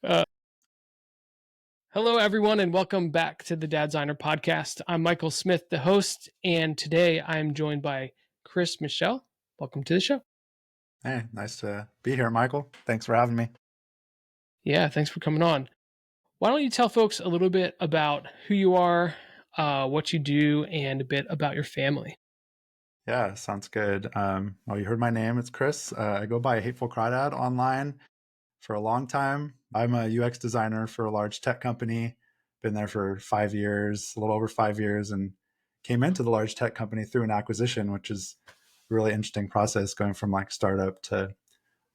Uh, Hello, everyone, and welcome back to the Dadsigner podcast. I'm Michael Smith, the host, and today I'm joined by Chris Michel. Welcome to the show. Hey, nice to be here, Michael. Thanks for having me. Yeah, thanks for coming on. Why don't you tell folks a little bit about who you are, what you do, and a bit about your family? Yeah, sounds good. Well, you heard my name. It's Chris. I go by Hateful Crawdad online for a long time. I'm a UX designer for a large tech company. Been there for 5 years, a little over 5 years, and came into the large tech company through an acquisition, which is a really interesting process going from like startup to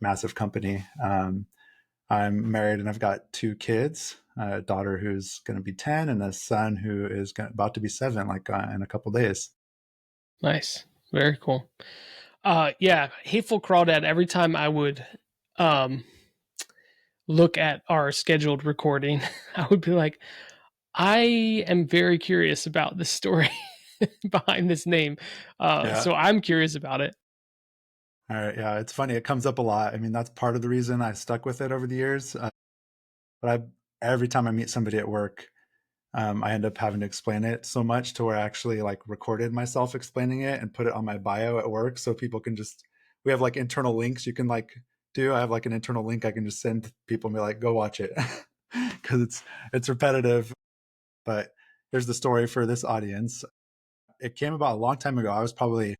massive company. I'm married and I've got two kids, a daughter who's going to be 10 and a son who is about to be 7, like in a couple days. Nice. Very cool. Yeah, Hateful Crawdad, every time I would um, look at our scheduled recording, I would be like, I am very curious about the story behind this name. Yeah. So I'm curious about it. All right. Yeah. It's funny. It comes up a lot. I mean, that's part of the reason I stuck with it over the years. But every time I meet somebody at work, I end up having to explain it so much to where I actually like recorded myself explaining it and put it on my bio at work so people can just, we have like internal links you can like do. I have like an internal link I can just send people and be like, go watch it because it's repetitive. But here's the story for this audience. It came about a long time ago. I was probably,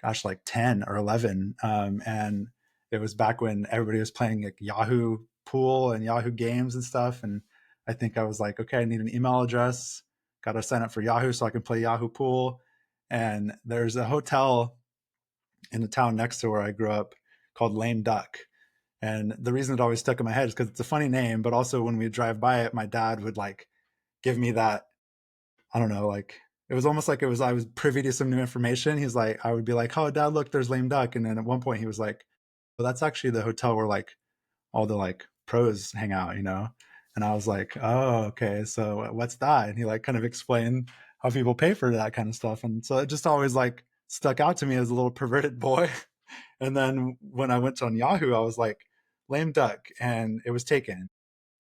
gosh, like 10 or 11. And it was back when everybody was playing like Yahoo Pool and Yahoo Games and stuff. And I think I was like, okay, I need an email address. Got to sign up for Yahoo so I can play Yahoo Pool. And there's a hotel in the town next to where I grew up called Lame Duck. And the reason it always stuck in my head is because it's a funny name, but also when we drive by it, my dad would like give me that, I don't know, like it was almost like I was privy to some new information. He's like, I would be like, oh, dad, look, there's Lame Duck. And then at one point he was like, well, that's actually the hotel where like all the like pros hang out, you know? And I was like, oh, okay. So what's that? And he like kind of explained how people pay for that kind of stuff. And so it just always like stuck out to me as a little perverted boy. And then when I went on Yahoo, I was like, Lame Duck, and it was taken.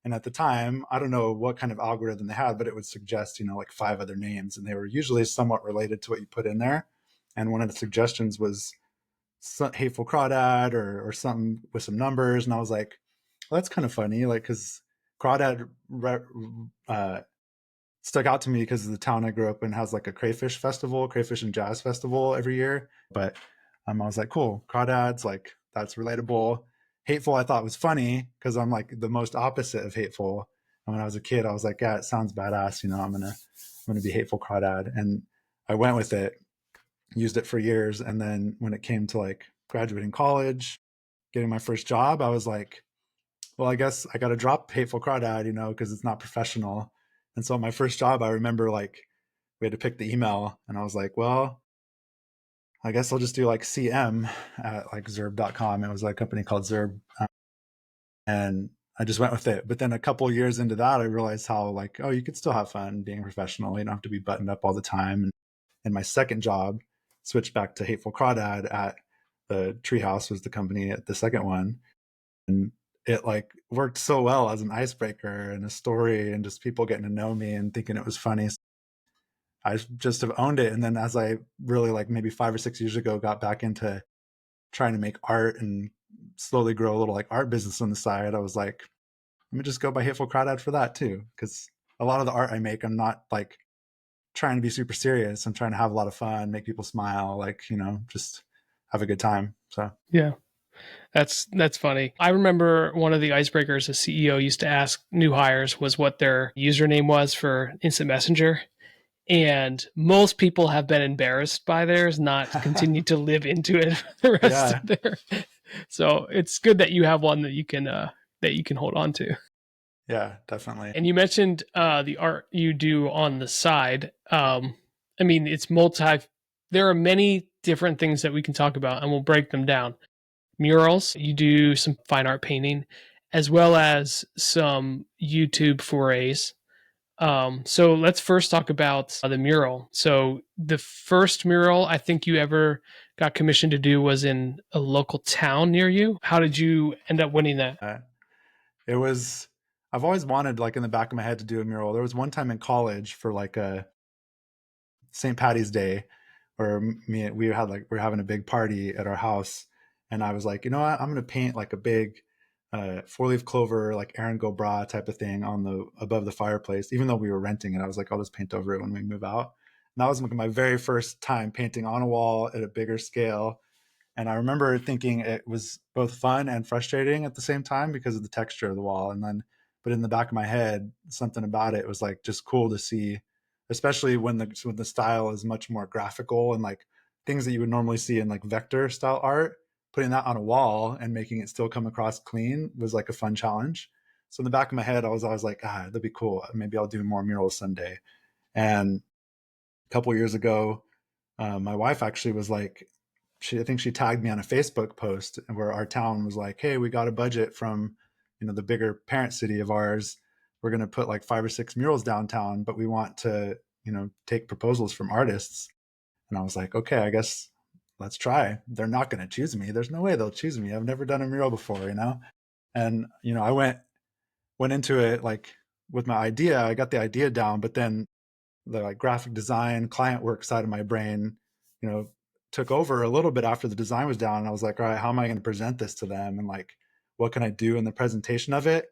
And at the time, I don't know what kind of algorithm they had, but it would suggest, like 5 other names. And they were usually somewhat related to what you put in there. And one of the suggestions was Hateful Crawdad or something with some numbers. And I was like, well, that's kind of funny. Like, because Crawdad stuck out to me because of the town I grew up in has like a crayfish and jazz festival every year. But I was like, cool, Crawdads, like that's relatable. Hateful, I thought was funny because I'm like the most opposite of hateful. And when I was a kid, I was like, yeah, it sounds badass. I'm gonna be Hateful Crawdad, and I went with it, used it for years, and then when it came to like graduating college, getting my first job, I was like, well, I guess I got to drop Hateful Crawdad, because it's not professional. And so my first job, I remember like we had to pick the email, and I was like, well, I guess I'll just do like CM at like Zerb.com. It was a company called Zerb. And I just went with it. But then a couple of years into that, I realized how like, oh, you could still have fun being professional. You don't have to be buttoned up all the time. And in my second job, switched back to Hateful Crawdad at the Treehouse was the company at the second one. And it like worked so well as an icebreaker and a story and just people getting to know me and thinking it was funny. I just have owned it. And then as I really like maybe 5 or 6 years ago got back into trying to make art and slowly grow a little like art business on the side, I was like, let me just go by Hateful Crawdad for that too. Because a lot of the art I make, I'm not like trying to be super serious. I'm trying to have a lot of fun, make people smile, like, just have a good time. So Yeah, that's funny. I remember one of the icebreakers a CEO used to ask new hires was what their username was for Instant Messenger. And most people have been embarrassed by theirs, not continue to live into it for the rest yeah, of their. So it's good that you have one that you can hold on to. yeah, definitely. And you mentioned the art you do on the side. I mean, it's multi. There are many different things that we can talk about, and we'll break them down. Murals. You do some fine art painting, as well as some YouTube forays. So let's first talk about the mural. So the first mural I think you ever got commissioned to do was in a local town near you. How did you end up winning that? Uh, It was, I've always wanted, like, in the back of my head to do a mural. There was one time in college for like a St. Patty's Day where we were having a big party at our house, and I was like, you know what, I'm gonna paint like a big four-leaf clover, like Erin go bra type of thing on the above the fireplace. Even though we were renting it, I was like, I'll just paint over it when we move out. And that was my very first time painting on a wall at a bigger scale. And I remember thinking it was both fun and frustrating at the same time because of the texture of the wall. And then, but in the back of my head, something about it was like just cool to see, especially when the style is much more graphical and like things that you would normally see in like vector style art. Putting that on a wall and making it still come across clean was like a fun challenge. So in the back of my head, I was always like, that'd be cool. Maybe I'll do more murals someday. And a couple years ago, my wife actually was like, I think she tagged me on a Facebook post where our town was like, hey, we got a budget from, the bigger parent city of ours. We're going to put like 5 or 6 murals downtown, but we want to, take proposals from artists. And I was like, okay, I guess let's try. They're not going to choose me. There's no way they'll choose me. I've never done a mural before. And, I went into it like with my idea. I got the idea down, but then the like graphic design client work side of my brain, you know, took over a little bit after the design was down. And I was like, all right, how am I going to present this to them? And like, what can I do in the presentation of it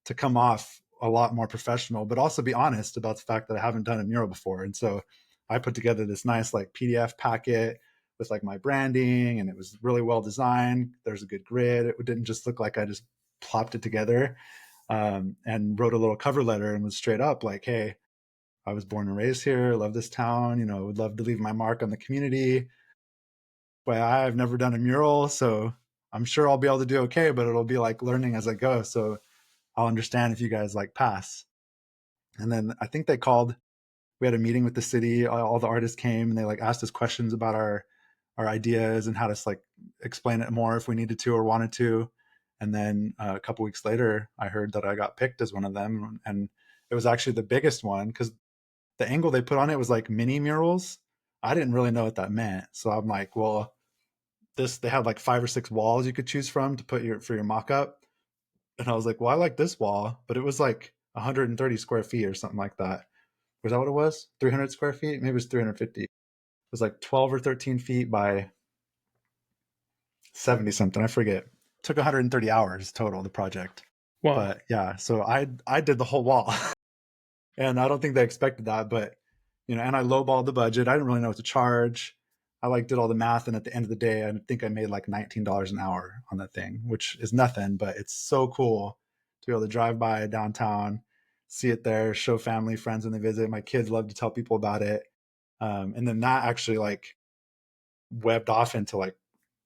to come off a lot more professional, but also be honest about the fact that I haven't done a mural before. And so I put together this nice like PDF packet with like my branding, and it was really well designed. There's a good grid. It didn't just look like I just plopped it together, and wrote a little cover letter and was straight up like, hey, I was born and raised here, love this town, would love to leave my mark on the community. But I've never done a mural, so I'm sure I'll be able to do okay, but it'll be like learning as I go. So I'll understand if you guys like pass. And then I think we had a meeting with the city, all the artists came and they like asked us questions about our ideas and how to like explain it more if we needed to or wanted to. And then a couple weeks later, I heard that I got picked as one of them. And it was actually the biggest one because the angle they put on it was like mini murals. I didn't really know what that meant. So I'm like, well, they had like 5 or 6 walls you could choose from to put for your mock-up. And I was like, well, I like this wall, but it was like 130 square feet or something like that. Was that what it was? 300 square feet? Maybe it was 350. It was like 12 or 13 feet by 70 something. I forget. It took 130 hours total, the project. Wow. But yeah, so I did the whole wall. And I don't think they expected that, but and I lowballed the budget. I didn't really know what to charge. I like did all the math, and at the end of the day, I think I made like $19 an hour on that thing, which is nothing, but it's so cool to be able to drive by downtown, see it there, show family, friends when they visit. My kids love to tell people about it, and then that actually like webbed off into like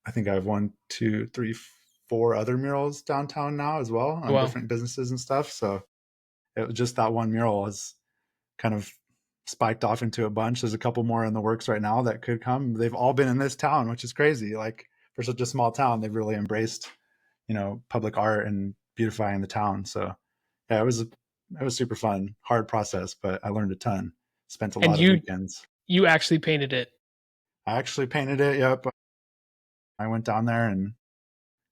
I think I have 1, 2, 3, 4 other murals downtown now as well on Wow. different businesses and stuff. So it was just that one mural has kind of spiked off into a bunch. There's a couple more in the works right now that could come. They've all been in this town, which is crazy. Like for such a small town, they've really embraced, public art and beautifying the town. So yeah, it was super fun, hard process, but I learned a ton. Spent a And lot of weekends. you actually painted it. I actually painted it. Yep. I went down there and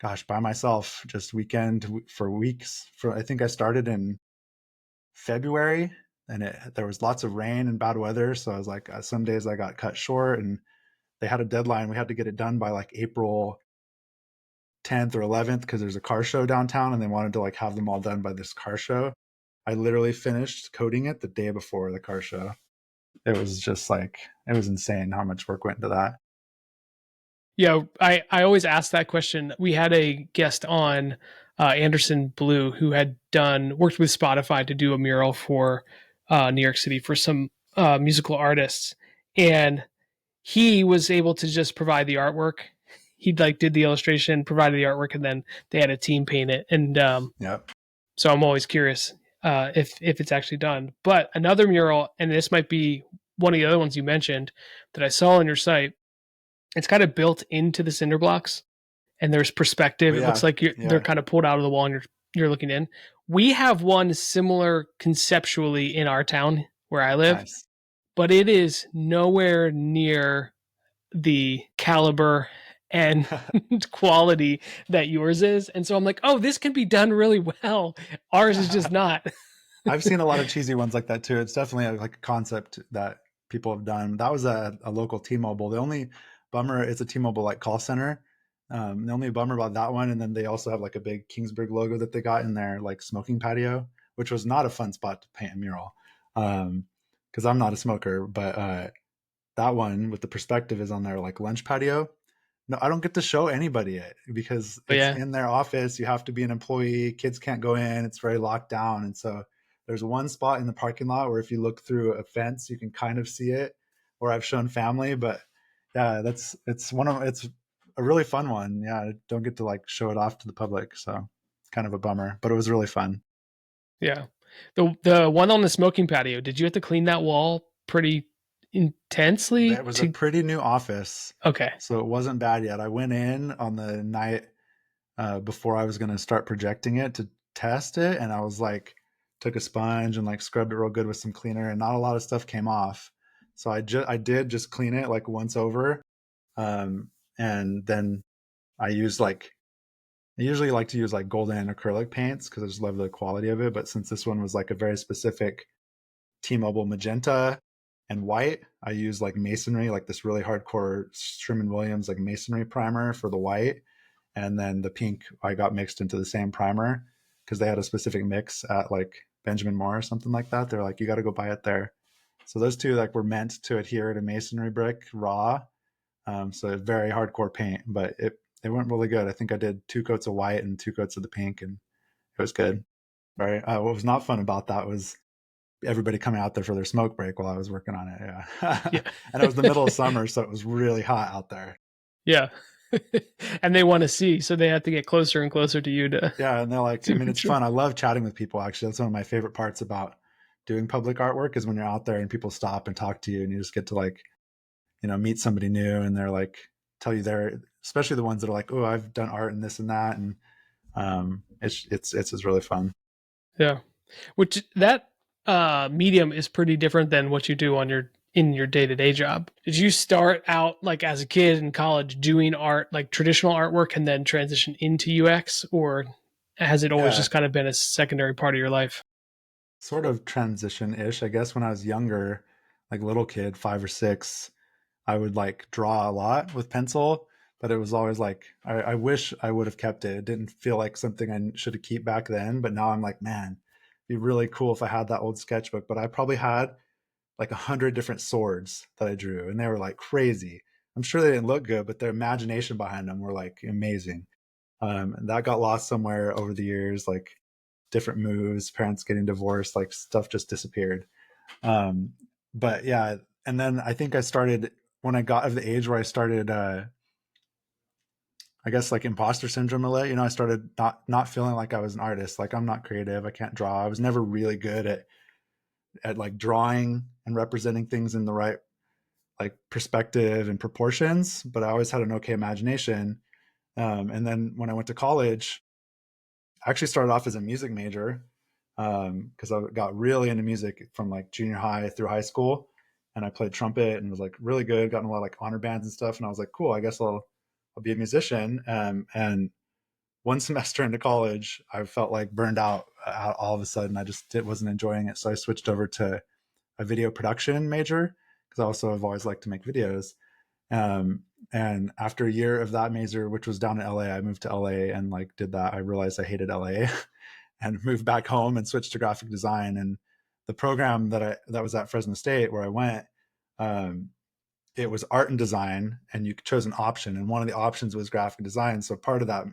gosh, by myself, just weekend for weeks. I think I started in February, and there was lots of rain and bad weather. So I was like, some days I got cut short, and they had a deadline. We had to get it done by like April 10th or 11th because there's a car show downtown, and they wanted to like have them all done by this car show. I literally finished coding it the day before the car show. It was just like it was insane how much work went into that. Yeah, I always ask that question. We had a guest on, Anderson Blue, who had worked with Spotify to do a mural for New York City for some musical artists, and he was able to just provide the artwork. He like did the illustration, provided the artwork, and then they had a team paint it. And Yep. so I'm always curious if it's actually done. But another mural, and this might be one of the other ones you mentioned that I saw on your site. It's kind of built into the cinder blocks, and there's perspective. Oh It looks yeah. like they're Yeah. kind of pulled out of the wall, and you're looking in. We have one similar conceptually in our town where I live, Nice. but it is nowhere near the caliber and quality that yours is. And so I'm like, oh, this can be done really well. Ours is just not. I've seen a lot of cheesy ones like that too. It's definitely like a concept that people have done. That was a local T-Mobile. The only bummer, it's a T-Mobile like call center. The only bummer about that one, and then they also have like a big Kingsburg logo that they got in their like smoking patio, which was not a fun spot to paint a mural. Because I'm not a smoker, but that one with the perspective is on their like lunch patio. No, I don't get to show anybody it because But it's yeah, in their office. You have to be an employee. Kids can't go in. It's very locked down. And so there's one spot in the parking lot where if you look through a fence, you can kind of see it. Or I've shown family, but yeah, it's a really fun one. Yeah, I don't get to like show it off to the public, so it's kind of a bummer. But it was really fun. yeah. The one on the smoking patio, did you have to clean that wall pretty It intensely was a to pretty new office, okay. so it wasn't bad yet. I went in on the night before I was going to start projecting it to test it. And I was like, took a sponge and like scrubbed it real good with some cleaner, and not a lot of stuff came off. So I did just clean it like once over. Um, and then I used like, I usually like to use like golden acrylic paints because I just love the quality of it. But since this one was like a very specific T-Mobile magenta and white, I used like masonry, like this really hardcore Sherman-Williams like masonry primer for the white, and then the pink I got mixed into the same primer because they had a specific mix at like Benjamin Moore or something like that. They're like, you got to go buy it there. So those two like were meant to adhere to masonry brick raw. So very hardcore paint, but it went really good. I think I did 2 coats of white and 2 coats of the pink, and it was good. Right. What was not fun about that was everybody coming out there for their smoke break while I was working on it. Yeah. Yeah. And it was the middle of summer, so it was really hot out there. Yeah. And they want to see, so they have to get closer and closer to you Yeah, and they're like, I to mean, it's enjoy. fun. I love chatting with people. Actually, that's one of my favorite parts about doing public artwork is when you're out there and people stop and talk to you, and you just get to like, meet somebody new, and they're like, tell you their, especially the ones that are like, oh, I've done art and this and that, and it's just really fun. Yeah. Which that medium is pretty different than what you do on your in your day-to-day job. Did you start out like as a kid in college doing art, like traditional artwork, and then transition into UX, or has it always Yeah, just kind of been a secondary part of your life? sort of transition ish, I guess. When I was younger, like little kid, 5 or 6, I would like draw a lot with pencil, but it was always like I wish I would have kept it. It didn't feel like something I should have kept back then, but now I'm like, man, it'd be really cool if I had that old sketchbook. But I probably had like 100 different swords that I drew, and they were like crazy. I'm sure they didn't look good, but their imagination behind them were like amazing. And that got lost somewhere over the years, like different moves, parents getting divorced, like stuff just disappeared. Um, but yeah, and then I think I started when I got of the age where I started, I guess like imposter syndrome a little. I started not feeling like I was an artist. Like I'm not creative. I can't draw. I was never really good at like drawing and representing things in the right like perspective and proportions. But I always had an okay imagination. And then when I went to college, I actually started off as a music major because I got really into music from like junior high through high school, and I played trumpet and was like really good, got in a lot of like honor bands and stuff. And I was like, cool, I guess I'll be a musician. And one semester into college, I felt like burned out all of a sudden. I just wasn't enjoying it, so I switched over to a video production major because I also have always liked to make videos. Um, and after a year of that major, which was down in LA, I moved to LA and like did that. I realized I hated LA and moved back home and switched to graphic design. And the program that was at Fresno State where I went, um, it was art and design, and you chose an option, and one of the options was graphic design. So part of that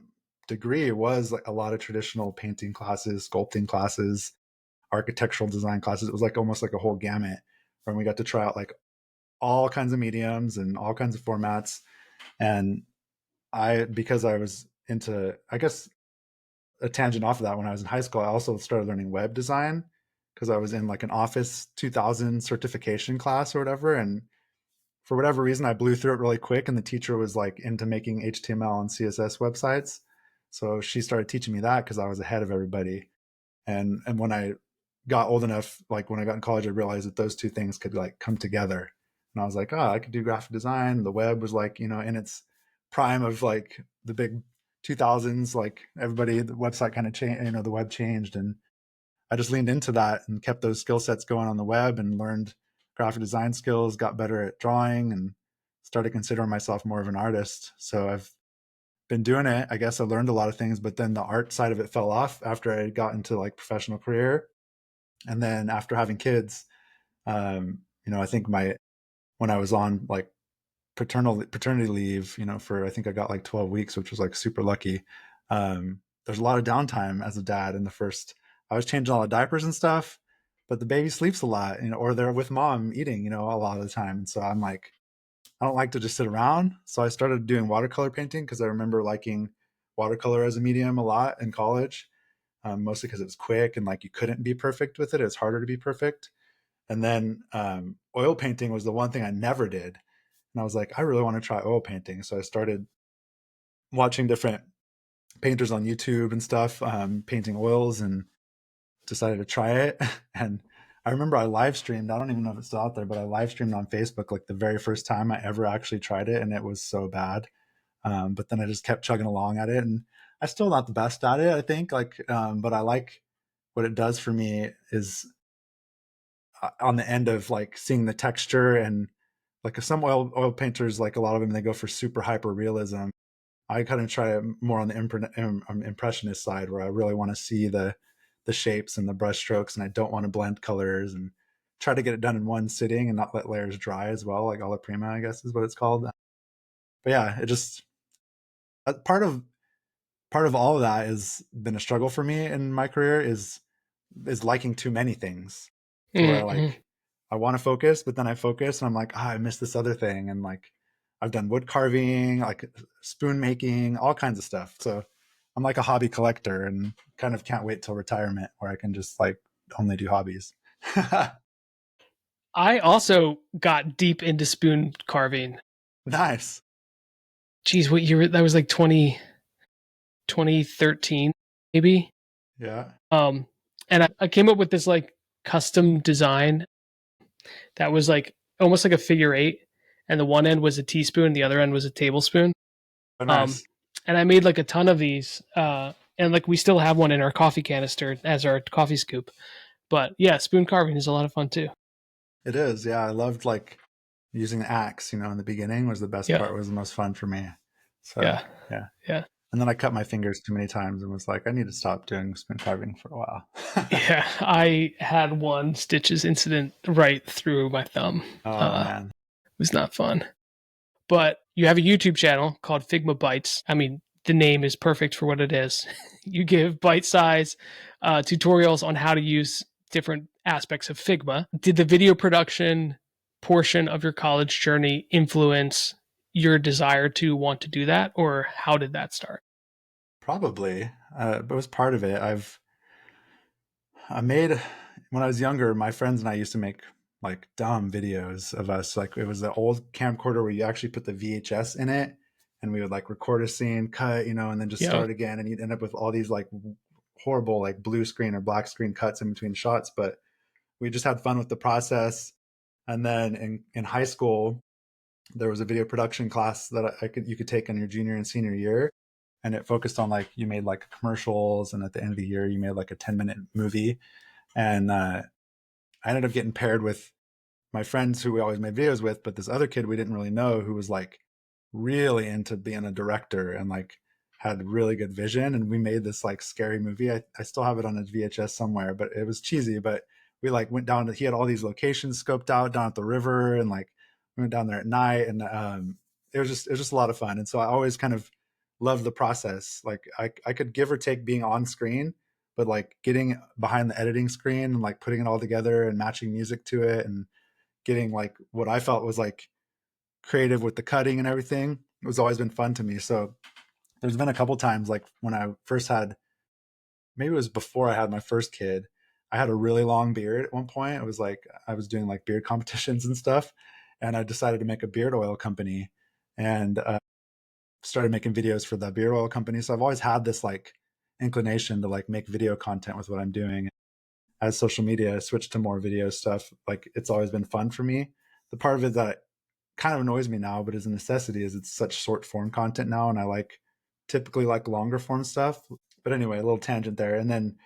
degree was like a lot of traditional painting classes, sculpting classes, architectural design classes. It was like almost like a whole gamut where we got to try out like all kinds of mediums and all kinds of formats. And because I was into, I guess, a tangent off of that, when I was in high school, I also started learning web design because I was in like an Office 2000 certification class or whatever. And for whatever reason, I blew through it really quick. And the teacher was like into making HTML and CSS websites. So she started teaching me that because I was ahead of everybody. And when I got old enough, like when I got in college, I realized that those two things could like come together. And I was like, oh, I could do graphic design. The web was like, in its prime of like the big 2000s, like everybody, the website kind of changed, the web changed, and I just leaned into that and kept those skill sets going on the web and learned graphic design skills, got better at drawing, and started considering myself more of an artist. So I've been doing it. I guess I learned a lot of things, but then the art side of it fell off after I got into like professional career. And then after having kids, I think when I was on like paternity leave, for I think I got like 12 weeks, which was like super lucky. There's a lot of downtime as a dad in the first. I was changing all the diapers and stuff, but the baby sleeps a lot, or they're with mom eating, a lot of the time. And so I'm like, I don't like to just sit around. So I started doing watercolor painting because I remember liking watercolor as a medium a lot in college, mostly because it was quick and like you couldn't be perfect with it. It's harder to be perfect. And then oil painting was the one thing I never did. And I was like, I really want to try oil painting. So I started watching different painters on YouTube and stuff, painting oils, and decided to try it. And I remember I live streamed, I don't even know if it's still out there, but I live streamed on Facebook like the very first time I ever actually tried it. And it was so bad. But then I just kept chugging along at it. And I'm still not the best at it, I think. But I like what it does for me is on the end of like seeing the texture, and like some oil painters, like a lot of them, they go for super hyper realism. I kind of try more on the impressionist side, where I really want to see the shapes and the brush strokes, and I don't want to blend colors, and try to get it done in one sitting and not let layers dry as well, like alla prima, I guess is what it's called. But yeah, it just part of all of that has been a struggle for me in my career, is liking too many things, to where Mm-hmm. like I want to focus, but then I focus and I'm like, I missed this other thing. And like I've done wood carving, like spoon making, all kinds of stuff. So I'm like a hobby collector and kind of can't wait till retirement where I can just like only do hobbies. I also got deep into spoon carving. Nice. Geez, what year? That was like 2013, maybe. Yeah. Um, and I came up with this like custom design that was like almost like a figure eight, and the one end was a teaspoon, the other end was a tablespoon. Oh, Um, nice. and I made like a ton of these, and like we still have one in our coffee canister as our coffee scoop. But yeah, spoon carving is a lot of fun too. It is. Yeah. I loved like using the axe, in the beginning was the best Yeah, part, was the most fun for me. So yeah, yeah. yeah, And then I cut my fingers too many times and was like, I need to stop doing spoon carving for a while. yeah. I had one stitches incident right through my thumb. Oh man. It was not fun. But you have a YouTube channel called Figma Bites. I mean, the name is perfect for what it is. You give bite size tutorials on how to use different aspects of Figma. Did the video production portion of your college journey influence your desire to want to do that, or how did that start? Probably. But it was part of it. I made, when I was younger, my friends and I used to make like dumb videos of us. Like it was the old camcorder where you actually put the VHS in it, and we would like record a scene, cut, and then just Yeah. start again. And you'd end up with all these like horrible, like blue screen or black screen cuts in between shots. But we just had fun with the process. And then in high school, there was a video production class that you could take in your junior and senior year, and it focused on like you made like commercials, and at the end of the year you made like a 10-minute movie. And I ended up getting paired with my friends who we always made videos with, but this other kid we didn't really know, who was like really into being a director and like had really good vision. And we made this like scary movie. I still have it on a VHS somewhere, but it was cheesy. But we like went down to, he had all these locations scoped out down at the river, and like we went down there at night, and it was just a lot of fun. And so I always kind of loved the process. Like I could give or take being on screen, but like getting behind the editing screen and like putting it all together and matching music to it and getting like what I felt was like creative with the cutting and everything, it was always been fun to me. So there's been a couple times like when I first had, maybe it was before I had my first kid, I had a really long beard at one point. It was like I was doing like beard competitions and stuff, and I decided to make a beard oil company, and started making videos for the beard oil company. So I've always had this like inclination to like make video content with what I'm doing. As social media switched to more video stuff, like it's always been fun for me. The part of it that kind of annoys me now, but is a necessity, is it's such short form content now, and I typically like longer form stuff. But anyway, a little tangent there. And then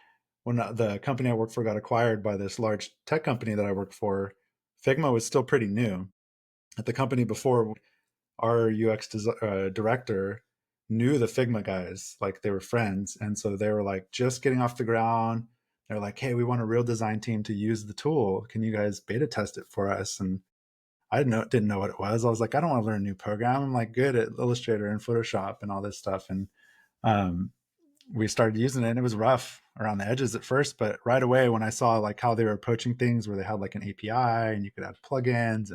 when the company I worked for got acquired by this large tech company that I worked for, Figma was still pretty new. At the company before, our director knew the Figma guys, like they were friends. And so they were like just getting off the ground. They're like, hey, we want a real design team to use the tool. Can you guys beta test it for us? And I didn't know what it was. I was like, I don't want to learn a new program. I'm like good at Illustrator and Photoshop and all this stuff. And um, we started using it, and it was rough around the edges at first, but right away when I saw like how they were approaching things, where they had like an API and you could add plugins,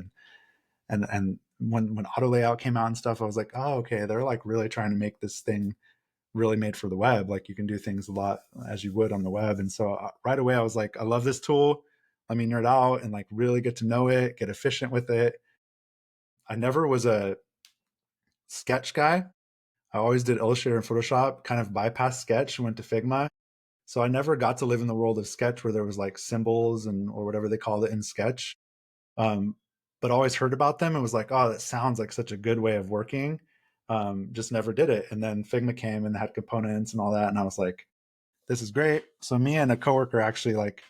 and when auto layout came out and stuff, I was like, oh, okay, they're like really trying to make this thing really made for the web. Like you can do things a lot as you would on the web. And so right away I was like, I love this tool. Let me nerd out and like really get to know it, get efficient with it. I never was a sketch guy. I always did Illustrator and Photoshop, kind of bypassed sketch, went to Figma. So I never got to live in the world of sketch where there was like symbols and or whatever they called it in sketch. Um, but always heard about them and was like, oh, that sounds like such a good way of working. Just never did it. And then Figma came and had components and all that. And I was like, this is great. So me and a coworker actually like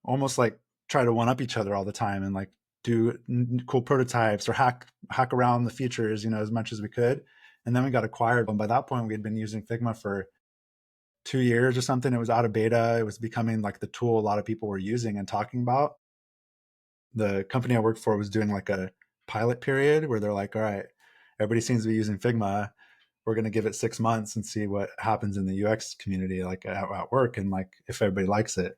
almost like try to one up each other all the time and like do cool prototypes or hack around the features, as much as we could. And then we got acquired. And by that point, we had been using Figma for 2 years or something. It was out of beta. It was becoming like the tool a lot of people were using and talking about. The company I worked for was doing like a pilot period where they're like, all right, everybody seems to be using Figma. We're going to give it 6 months and see what happens in the UX community, like at work, and like if everybody likes it.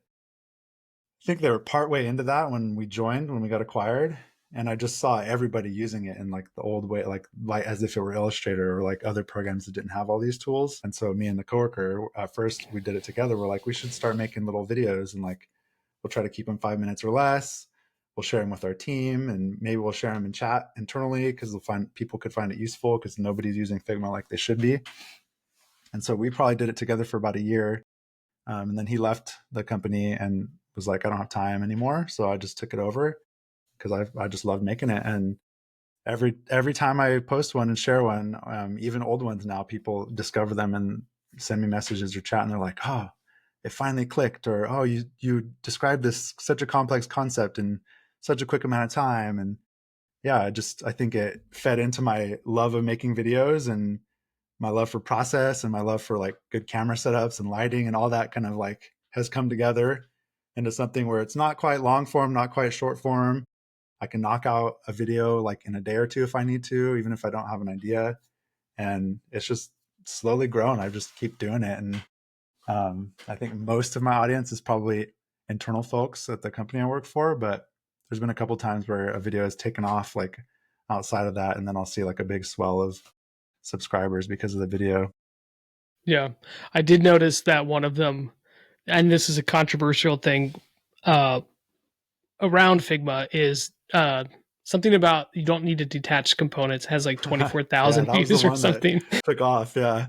I think they were partway into that when we joined, when we got acquired. And I just saw everybody using it in like the old way, like as if it were Illustrator or like other programs that didn't have all these tools. And so me and the coworker, at first we did it together. We're like, we should start making little videos, and like we'll try to keep them 5 minutes or less. We'll share them with our team, and maybe we'll share them in chat internally because people could find it useful because nobody's using Figma like they should be. And so we probably did it together for about a year. And then he left the company and was like, I don't have time anymore. So I just took it over because I just love making it. And every time I post one and share one, even old ones now, people discover them and send me messages or chat, and they're like, oh, it finally clicked, or oh, you described this such a complex concept in such a quick amount of time. And yeah, I think it fed into my love of making videos and my love for process and my love for like good camera setups and lighting and all that kind of like has come together into something where it's not quite long form, not quite short form. I can knock out a video like in a day or two if I need to, even if I don't have an idea. And it's just slowly grown. I just keep doing it. And I think most of my audience is probably internal folks at the company I work for, but there's been a couple times where a video has taken off like outside of that, and then I'll see like a big swell of subscribers because of the video. Yeah. I did notice that one of them, and this is a controversial thing uh, around Figma, is something about you don't need to detach components has like Yeah, 24,000 that was the views or one that something. took off. Yeah.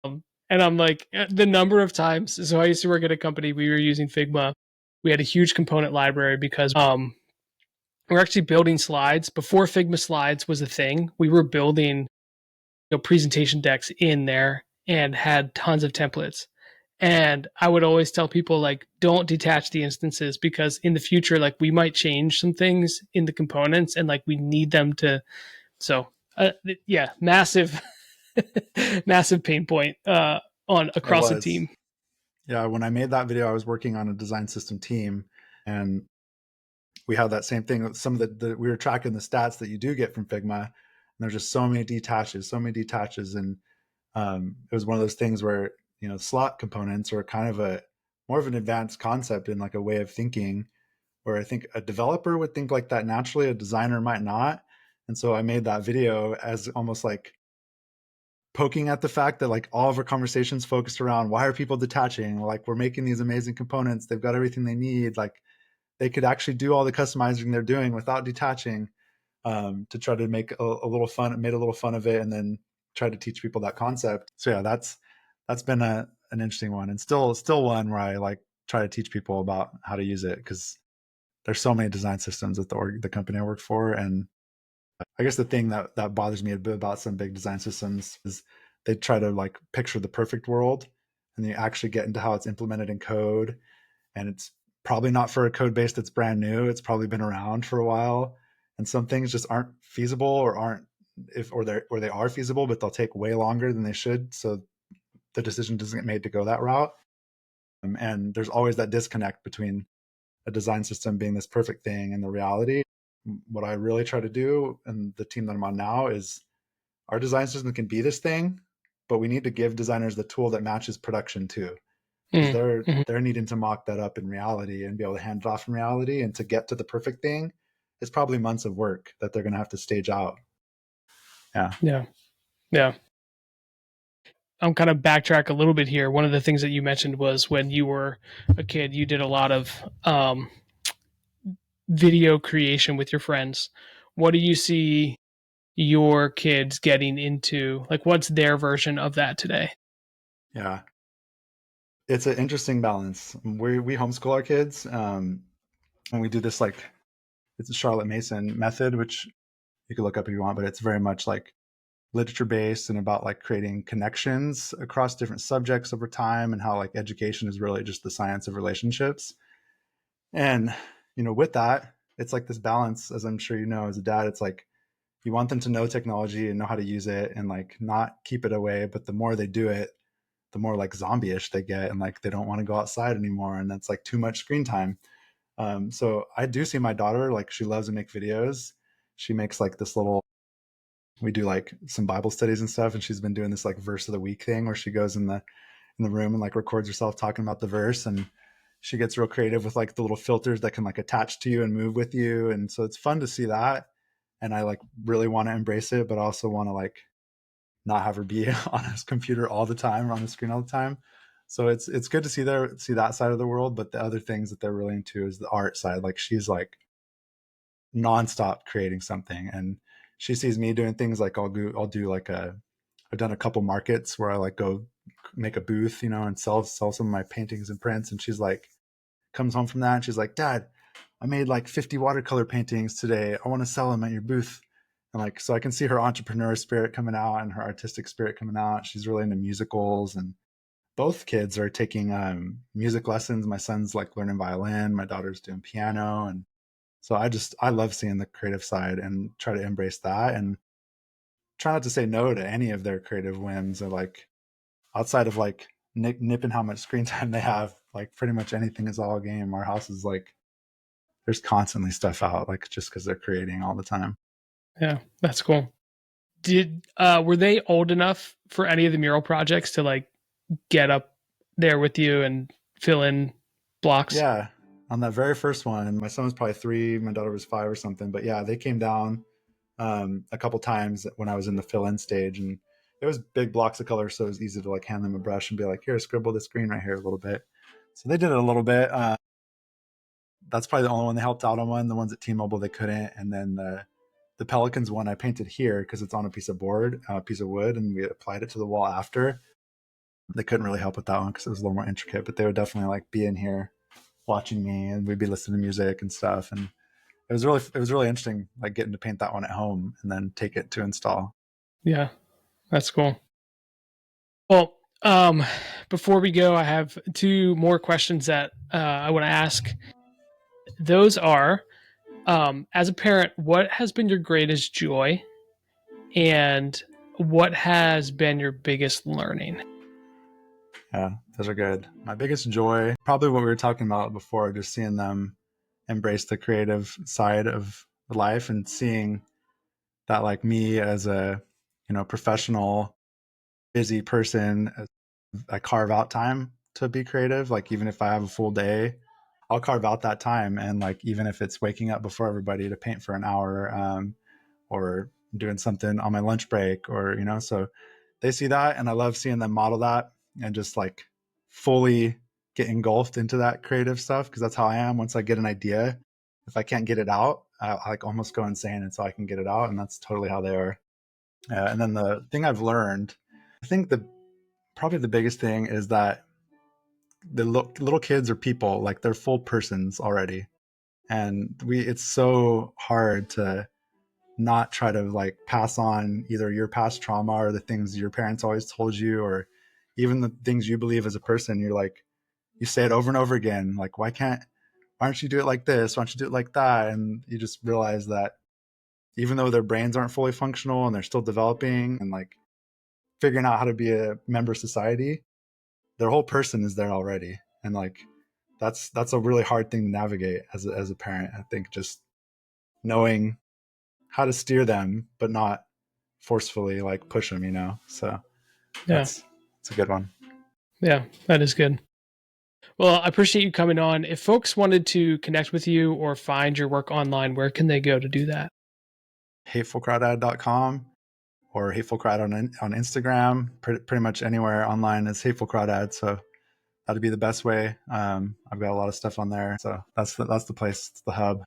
And I'm like, the number of times. So I used to work at a company. We were using Figma. We had a huge component library because we're actually building slides before Figma slides was a thing. We were building presentation decks in there and had tons of templates. And I would always tell people like, don't detach the instances because in the future, like we might change some things in the components and like we need them to. So yeah, massive, massive pain point on It across the was. team. Yeah, when I made that video, I was working on a design system team, and we had that same thing. Some of we were tracking the stats that you do get from Figma, and there's just so many detaches, and it was one of those things where slot components are kind of a more of an advanced concept in like a way of thinking, where I think a developer would think like that naturally, a designer might not. And so I made that video as almost like poking at the fact that like all of our conversations focused around why are people detaching, like we're making these amazing components, they've got everything they need, like they could actually do all the customizing they're doing without detaching, to try to make a little fun, made a little fun of it, and then try to teach people that concept. So yeah, that's been an interesting one, and still one where I like try to teach people about how to use it, because there's so many design systems at the company I work for, and I guess the thing that bothers me a bit about some big design systems is they try to like picture the perfect world, and then you actually get into how it's implemented in code, and it's probably not for a code base that's brand new. It's probably been around for a while, and some things just aren't feasible or aren't if or they are feasible, but they'll take way longer than they should. So the decision doesn't get made to go that route. And there's always that disconnect between a design system being this perfect thing and the reality. What I really try to do, and the team that I'm on now, is our design system can be this thing, but we need to give designers the tool that matches production too, because Mm, mhm. they're needing to mock that up in reality and be able to hand it off in reality. And to get to the perfect thing, it's probably months of work that they're going to have to stage out. Yeah, Yeah. Yeah. I'm kind of backtrack a little bit here. One of the things that you mentioned was when you were a kid, you did a lot of video creation with your friends. What do you see your kids getting into? Like, what's their version of that today? yeah. It's an interesting balance. We homeschool our kids, and we do this like it's a Charlotte Mason method, which you can look up if you want, but it's very much like literature based and about like creating connections across different subjects over time, and how like education is really just the science of relationships. And with that, it's like this balance, as I'm sure you know as a dad. It's like you want them to know technology and know how to use it and like not keep it away, but the more they do it, the more like zombie-ish they get, and like they don't want to go outside anymore, and that's like too much screen time. So I do see my daughter, like she loves to make videos. She makes like this little, we do like some Bible studies and stuff, and she's been doing this like verse of the week thing where she goes in the room and like records herself talking about the verse, and she gets real creative with like the little filters that can like attach to you and move with you. And so it's fun to see that. And I like really want to embrace it, but I also want to like not have her be on his computer all the time or on the screen all the time. So it's good to see that side of the world. But the other things that they're really into is the art side. Like she's like nonstop creating something, and she sees me doing things like I'll do like I've done a couple markets where I like go make a booth, and sell some of my paintings and prints. And she's like, comes home from that and she's like, Dad, I made like 50 watercolor paintings today. I want to sell them at your booth. And like, so I can see her entrepreneur spirit coming out and her artistic spirit coming out. She's really into musicals, and both kids are taking music lessons. My son's like learning violin. My daughter's doing piano. And so I love seeing the creative side and try to embrace that, and try not to say no to any of their creative whims, or like outside of like nipping how much screen time they have. Like pretty much anything is all game. Our house is like there's constantly stuff out, like just because they're creating all the time. Yeah, that's cool. Did were they old enough for any of the mural projects to like get up there with you and fill in blocks? Yeah, on that very first one, my son was probably 3, my daughter was 5 or something. But yeah, they came down a couple times when I was in the fill-in stage, and it was big blocks of color, so it was easy to like hand them a brush and be like, "Here, scribble this green right here a little bit." So they did it a little bit. That's probably the only one they helped out on. One, the ones at T-Mobile they couldn't, and then the Pelicans one I painted here because it's on a piece of board, a piece of wood, and we applied it to the wall after. They couldn't really help with that one because it was a little more intricate, but they would definitely like be in here watching me, and we'd be listening to music and stuff. And it was really interesting, like getting to paint that one at home and then take it to install. Yeah, that's cool. Well, before we go, I have two more questions that I want to ask. Those are, as a parent, what has been your greatest joy, and what has been your biggest learning? Yeah, those are good. My biggest joy, probably what we were talking about before, just seeing them embrace the creative side of life, and seeing that like me as a professional busy person, I carve out time to be creative. Like even if I have a full day, I'll carve out that time. And like even if it's waking up before everybody to paint for an hour, or doing something on my lunch break, or so they see that, and I love seeing them model that and just like fully get engulfed into that creative stuff, because that's how I am. Once I get an idea, if I can't get it out, I like almost go insane until I can get it out, and that's totally how they are. And then the thing I've learned, I think the probably the biggest thing is that the little kids are people, like they're full persons already, and it's so hard to not try to like pass on either your past trauma or the things your parents always told you, or even the things you believe as a person. You're like, you say it over and over again, like, why don't you do it like this? Why don't you do it like that? And you just realize that even though their brains aren't fully functional and they're still developing and like figuring out how to be a member of society, their whole person is there already. And like, that's a really hard thing to navigate as a parent. I think just knowing how to steer them, but not forcefully like push them, you know? So Yeah. it's a good one. Yeah. That is good. Well, I appreciate you coming on. If folks wanted to connect with you or find your work online, where can they go to do that? HatefulCrawdad.com or Hateful Crawdad on Instagram. Pretty much anywhere online is Hateful Crawdad. So that'd be the best way. I've got a lot of stuff on there. So that's the place. It's the hub.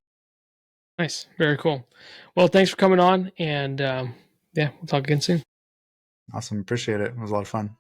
Nice. Very cool. Well, thanks for coming on. And yeah, we'll talk again soon. Awesome. Appreciate it. It was a lot of fun.